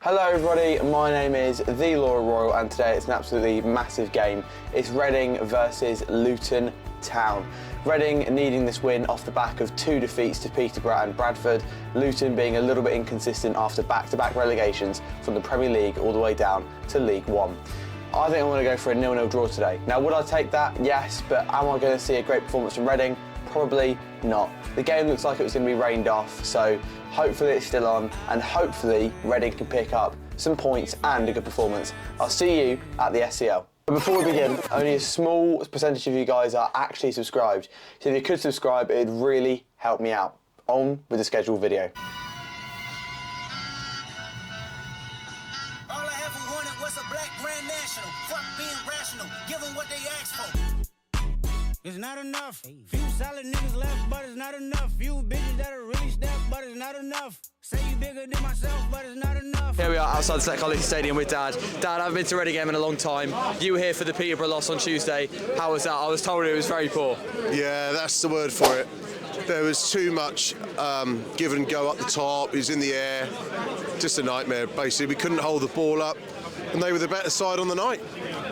Hello everybody, my name is The Laura Royal and today it's an absolutely massive game. It's Reading versus Luton Town. Reading needing this win off the back of 2 defeats to Peterborough and Bradford. Luton being a little bit inconsistent after back-to-back relegations from the Premier League all the way down to League One. I think I'm going to go for a 0-0 draw today. Now would I take that? Yes, but am I going to see a great performance from Reading? Probably not. The game looks like it was going to be rained off, so hopefully it's still on and hopefully Reading can pick up some points and a good performance. I'll see you at the SCL. But before we begin, only a small percentage of you guys are actually subscribed, so if you could subscribe, it'd really help me out. On with the scheduled video. All I ever wanted was a black grand national. Fuck being rational, give them what they asked for. It's not enough. Few solid niggas left, but it's not enough. Few bitches that are really stepped, but it's not enough. Say you bigger than myself, but it's not enough. Here we are outside the Select College Stadium with Dad. Dad, I haven't been to Reading game in a long time. You were here for the Peterborough loss on Tuesday. How was that? I was told it was very poor. Yeah, that's the word for it. There was too much give and go up the top. It was in the air. Just a nightmare, basically. We couldn't hold the ball up, and they were the better side on the night.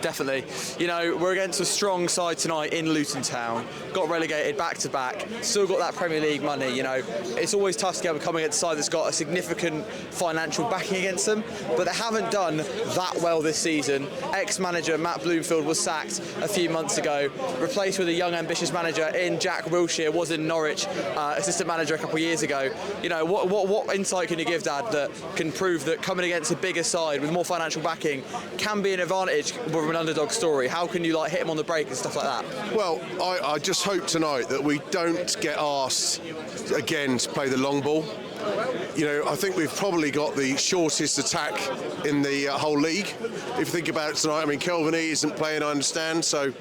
Definitely. You know, we're against a strong side tonight in Luton Town. Got relegated back to back. Still got that Premier League money. You know, it's always tough to get coming against a side that's got a significant financial backing against them. But they haven't done that well this season. Ex-manager Matt Bloomfield was sacked a few months ago, replaced with a young, ambitious manager in Jack Wilshere. Was in Norwich, assistant manager a couple of years ago. You know, what insight can you give, Dad, that can prove that coming against a bigger side with more financial backing can be an advantage from an underdog story? How can you hit him on the break and stuff like that? Well, I just hope tonight that we don't get asked again to play the long ball. You know, I think we've probably got the shortest attack in the whole league. If you think about it tonight, I mean, Kelvin E isn't playing, I understand, so,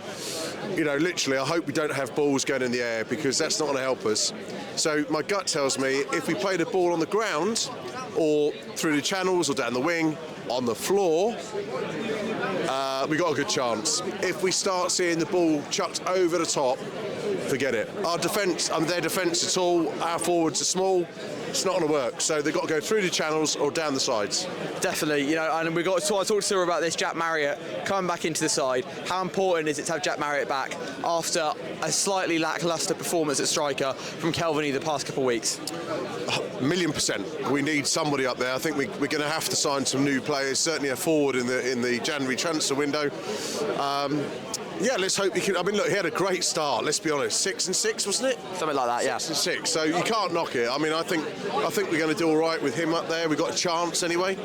you know, literally, I hope we don't have balls going in the air because that's not going to help us. So my gut tells me if we play the ball on the ground or through the channels or down the wing, on the floor, we got a good chance. If we start seeing the ball chucked over the top, forget it. Our defence, their defence is tall, our forwards are small, it's not going to work. So they've got to go through the channels or down the sides. Definitely, you know, and I talked to Sarah about this, Jack Marriott coming back into the side. How important is it to have Jack Marriott back after a slightly lacklustre performance at striker from Kelvin E the past couple of weeks? 1,000,000%. We need somebody up there. I think we're going to have to sign some new players, certainly a forward in the January transfer window. Yeah, let's hope he can. I mean, look, he had a great start. Let's be honest, 6-6, wasn't it? Something like that, yeah. 6-6. So you can't knock it. I mean, I think we're going to do all right with him up there. We've got a chance anyway.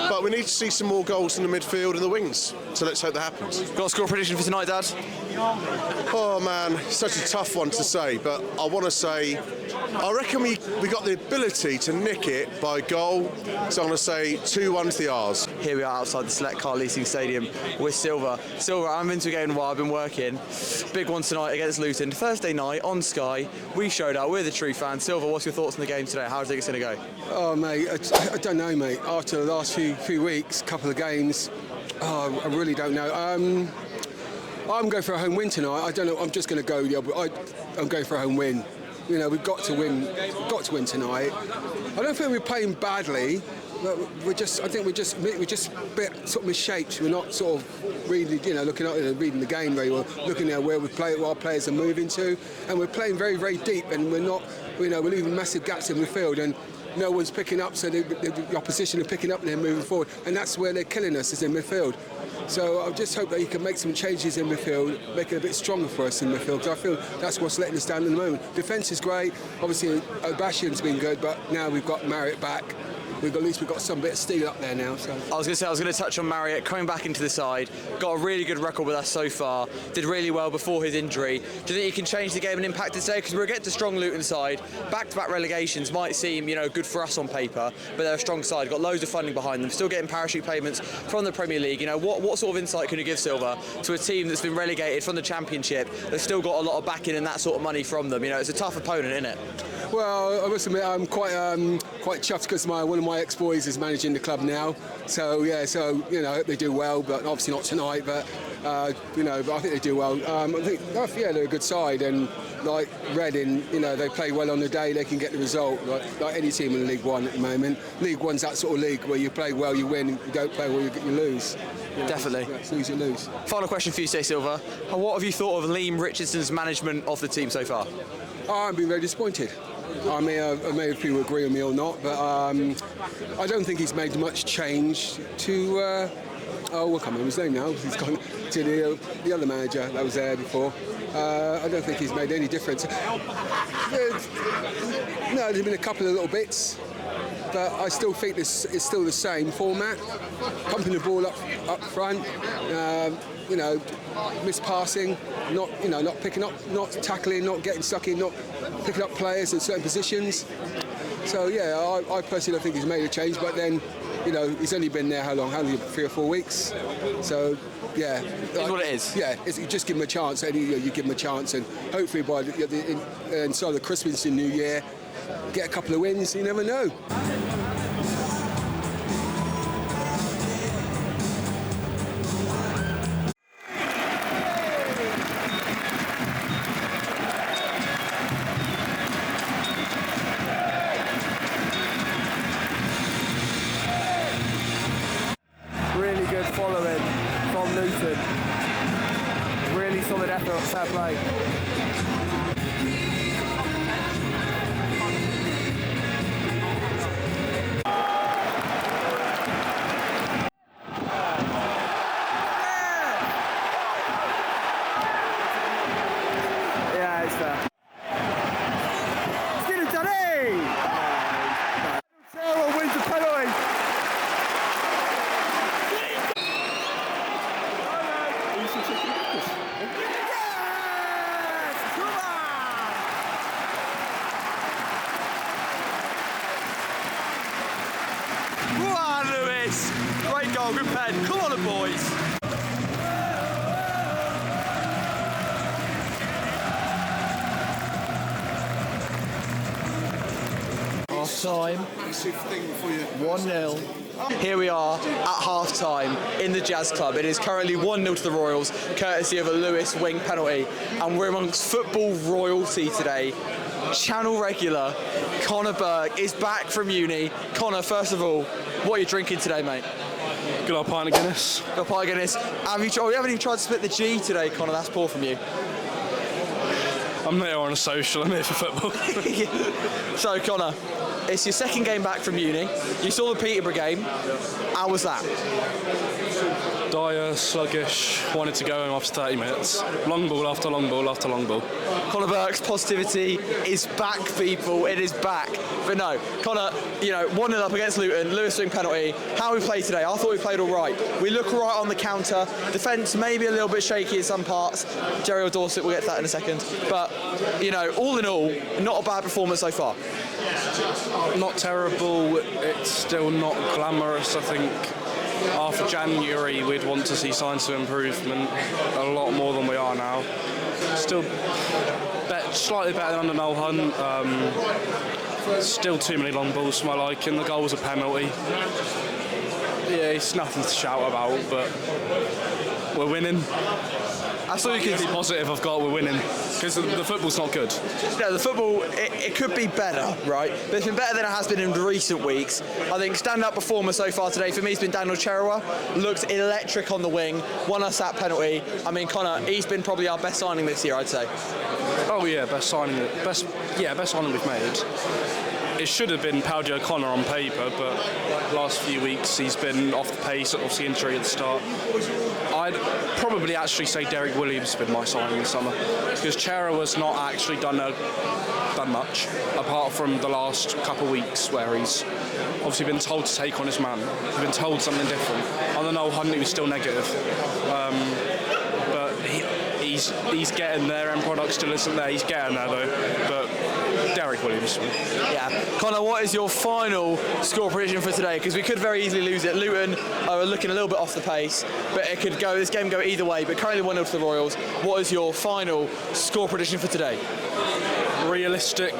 But we need to see some more goals in the midfield and the wings. So let's hope that happens. Got a score prediction for tonight, Dad? Oh man, such a tough one to say. But I want to say, I reckon we got the ability to nick it by goal. So I'm going to say 2-1 to the R's. Here we are outside the Select Car Leasing Stadium with Silver. Silver, I haven't been to a game in a while. I've been working. Big one tonight against Luton. Thursday night on Sky. We showed up. We're the true fans. Silver, what's your thoughts on the game today? How do you think it's going to go? Oh, mate, I don't know, mate. After the last few weeks, couple of games, I really don't know. I'm going for a home win tonight. I don't know. I'm just going to go. I'm going for a home win. You know, we've got to win. Got to win tonight. I don't think we're playing badly. But I think we're just a bit sort of misshaped. We're not sort of really, looking at reading the game very well, looking at where what our players are moving to, and we're playing very, very deep, and we're not, we're leaving massive gaps in the field, and no one's picking up, so the opposition are picking up and they're moving forward, and that's where they're killing us, is in midfield. So I just hope that he can make some changes in midfield, make it a bit stronger for us in midfield, because I feel that's what's letting us down at the moment. Defence is great, obviously Obashian's been good, but now we've got Marriott back. At least we've got some bit of steel up there now. So. I was going to touch on Marriott coming back into the side. Got a really good record with us so far. Did really well before his injury. Do you think he can change the game and impact it today? Because we're against a strong Luton side. Back-to-back relegations might seem, good for us on paper, but they're a strong side. Got loads of funding behind them. Still getting parachute payments from the Premier League. What sort of insight can you give, Silver, to a team that's been relegated from the Championship? They've still got a lot of backing and that sort of money from them. It's a tough opponent, isn't it? Well, I must admit, I'm quite quite chuffed because one of my ex-boys is managing the club now. So yeah, I hope they do well, but obviously not tonight. But but I think they do well. They're a good side, and like Reading, they play well on the day. They can get the result. Like any team in League One at the moment. League One's that sort of league where you play well, you win. You don't play well, you lose. Definitely. Lose, you lose. Final question for you, Stay Silver. What have you thought of Liam Richardson's management of the team so far? I've been very disappointed. I may people agree with me or not, but I don't think he's made much change to. I can't remember his name now. He's gone to the other manager that was there before. I don't think he's made any difference. There's been a couple of little bits, but I still think it's still the same format. Pumping the ball up front, mispassing, not picking up, not tackling, not getting stuck in, not picking up players in certain positions. So yeah, I personally don't think he's made a change, but then, he's only been there how long? 3 or 4 weeks. So yeah, It's what it is. Yeah, you just give him a chance, and you give him a chance, and hopefully by inside the Christmas and New Year, get a couple of wins. You never know. Really good following from Luton. Really solid effort, fair play. Yeah, it's fair. Skinny Danny! Sarah wins the penalty. Wow, Lewis! Great goal, good pen. Come on, the boys. Half time. 1-0. Here we are at half-time in the Jazz Club. It is currently 1-0 to the Royals, courtesy of a Lewis Wing penalty. And we're amongst football royalty today. Channel regular Connor Burke is back from uni. Connor, first of all, what are you drinking today, mate? Good old pint of Guinness. Got a pint of Guinness. You haven't even tried to split the G today, Connor. That's poor from you. I'm there on a social, I'm here for football. So, Connor, it's your second game back from uni. You saw the Peterborough game. How was that? Dire, sluggish, wanted to go home after 30 minutes. Long ball after long ball after long ball. Connor Burke's positivity is back, people. It is back. But no, Connor, 1-0 up against Luton, Lewis Wing penalty. How we played today? I thought we played all right. We look all right on the counter. Defence maybe a little bit shaky in some parts. Jerry or Dorset, we'll get to that in a second. But, all in all, not a bad performance so far. Not terrible, it's still not glamorous. I think after January we'd want to see signs of improvement a lot more than we are now. Still slightly better than under Noel Hunt. Still too many long balls to my liking. The goal was a penalty. Yeah, it's nothing to shout about, but we're winning. That's all you can be positive. I've got we're winning because the football's not good. No, the football it could be better, right? But it's been better than it has been in recent weeks. I think stand-up performer so far today for me has been Daniel Cherewa. Looked electric on the wing, won us that penalty. I mean, Connor, he's been probably our best signing this year, I'd say. Oh yeah, best signing we've made. It should have been Paddy O'Connor on paper, but last few weeks he's been off the pace, obviously injury at the start. I'd probably actually say Derek Williams has been my signing this summer, because Cherewa's not actually done much, apart from the last couple of weeks where he's obviously been told to take on his man. He's been told something different. I don't know, Hunt, he was still negative. But he's getting there, end product still isn't there, he's getting there though. But Derek Williams. Yeah. Connor, what is your final score prediction for today? Because we could very easily lose it. Luton are looking a little bit off the pace, but this game go either way, but currently 1-0 to the Royals. What is your final score prediction for today? Realistic,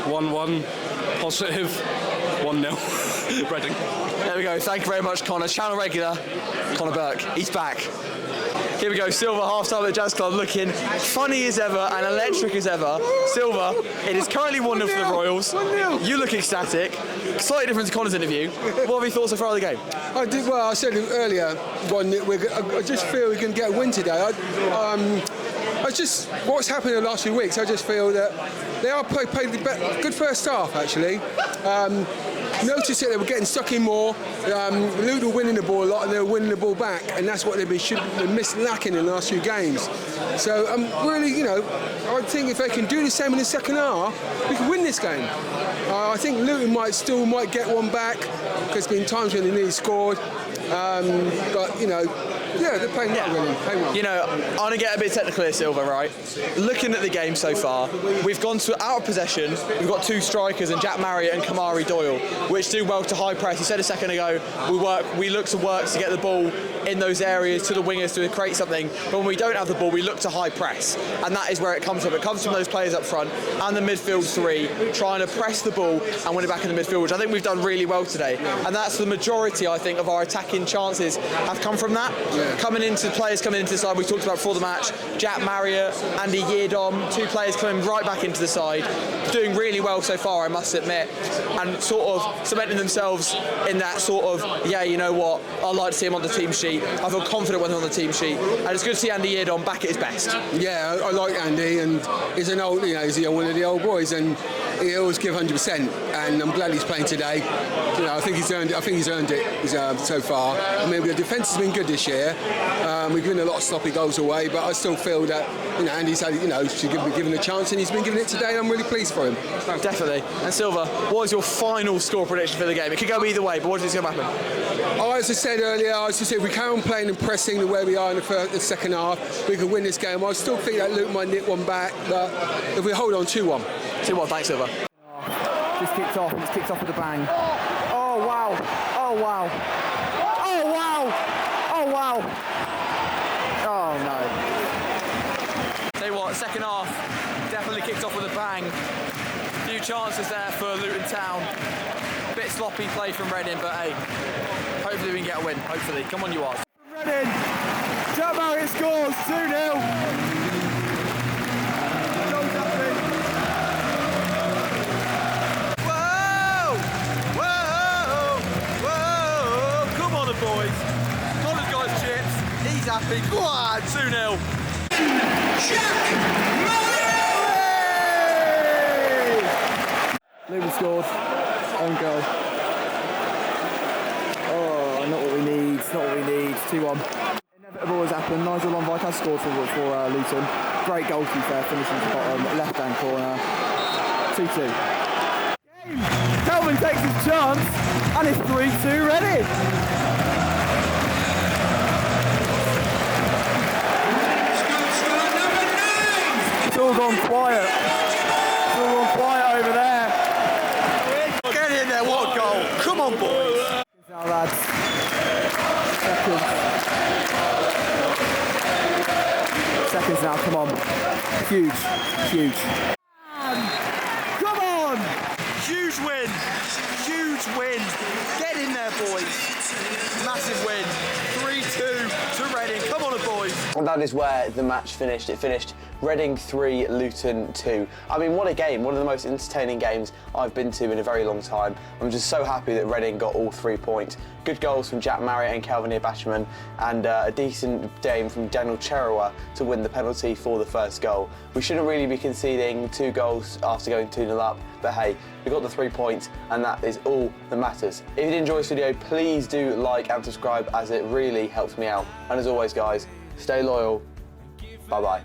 1-1, positive, 1-0 Reading. There we go. Thank you very much, Connor. Channel regular, Connor Burke. He's back. Here we go. Silver half-time at the Jazz Club, looking funny as ever and electric as ever. Silver, it is currently 1-0 for the Royals. 1-0. You look ecstatic. Slightly different to Connor's interview. What have you thought so far of the game? I said it earlier, I just feel we can get a win today. What's happened in the last few weeks, I just feel that they are played the good first half, actually. Noticed that they were getting stuck in more. Luton were winning the ball a lot and they were winning the ball back, and that's what they've been lacking in the last few games. So really, I think if they can do the same in the second half, we can win this game. I think Luton might get one back, because there's been times when they nearly scored. Yeah, they're playing well, really. Playing well. I'm going to get a bit technical here, Silver, right? Looking at the game so far, we've gone to out of possession. We've got two strikers, and Jack Marriott and Kamari Doyle, which do well to high press. You said a second ago, we look to work to get the ball in those areas to the wingers to create something. But when we don't have the ball, we look to high press, and that is where it comes from. It comes from those players up front and the midfield three trying to press the ball and win it back in the midfield, which I think we've done really well today. And that's the majority, I think, of our attacking chances have come from that. Yeah. Players coming into the side, we talked about before the match, Jack Marriott, Andy Yeardom, two players coming right back into the side, doing really well so far, I must admit, and sort of cementing themselves in that sort of, yeah, you know what, I'd like to see him on the team sheet. I feel confident when they're on the team sheet, and it's good to see Andy Yeardom back at his best. Yeah, I like Andy, and he's an old, he's one of the old boys, and he always give 100%, and I'm glad he's playing today. I think he's earned it so far. I mean, the defence has been good this year. We've given a lot of sloppy goals away, but I still feel that Andy's had should be given a chance, and he's been given it today. And I'm really pleased for him. Definitely. And Silver, what is your final score prediction for the game? It could go either way, but what do you think is going to happen? As I said earlier, if we carry on playing and pressing the way we are in the second half, we can win this game. I still think that Luton might nip one back, but if we hold on 2-1. 2-1, thanks, Silver. Just kicked off, and it's kicked off with a bang. Oh wow! Oh wow! Oh wow! Oh wow! Oh no. Tell you what, second half definitely kicked off with a bang. Few chances there for Luton Town. Bit sloppy play from Reading, but hey, hopefully we can get a win. Hopefully. Come on, you Oz. Reading! Jack Marriott scores 2-0. Boys, Connor's got his chips, he's happy, go on, 2-0. Jack Marriott! Luton scored, own goal. Oh, not what we need, 2-1. Inevitable has happened, Nigel Lonvike has scored for Luton. Great goalkeeper, finishing to the bottom, left-hand corner, 2-2. Kelvin takes his chance, and it's 3-2 Reading. It's all gone quiet. It's all gone quiet over there. Get in there, what a goal. Come on, boys. Now, lads. Seconds now, come on. Huge. Come on! Huge win. Get in there, boys. Massive win. 3-2 to Reading. Come on, boys. And that is where the match finished. It finished Reading 3, Luton 2. I mean, what a game. One of the most entertaining games I've been to in a very long time. I'm just so happy that Reading got all 3 points. Good goals from Jack Marriott and Calvin Basherman, and a decent game from Daniel Cherewa to win the penalty for the first goal. We shouldn't really be conceding 2 goals after going 2-0 up, but hey, we got the 3 points, and that is all that matters. If you did enjoy this video, please do like and subscribe, as it really helps me out. And as always, guys, stay loyal. Bye-bye.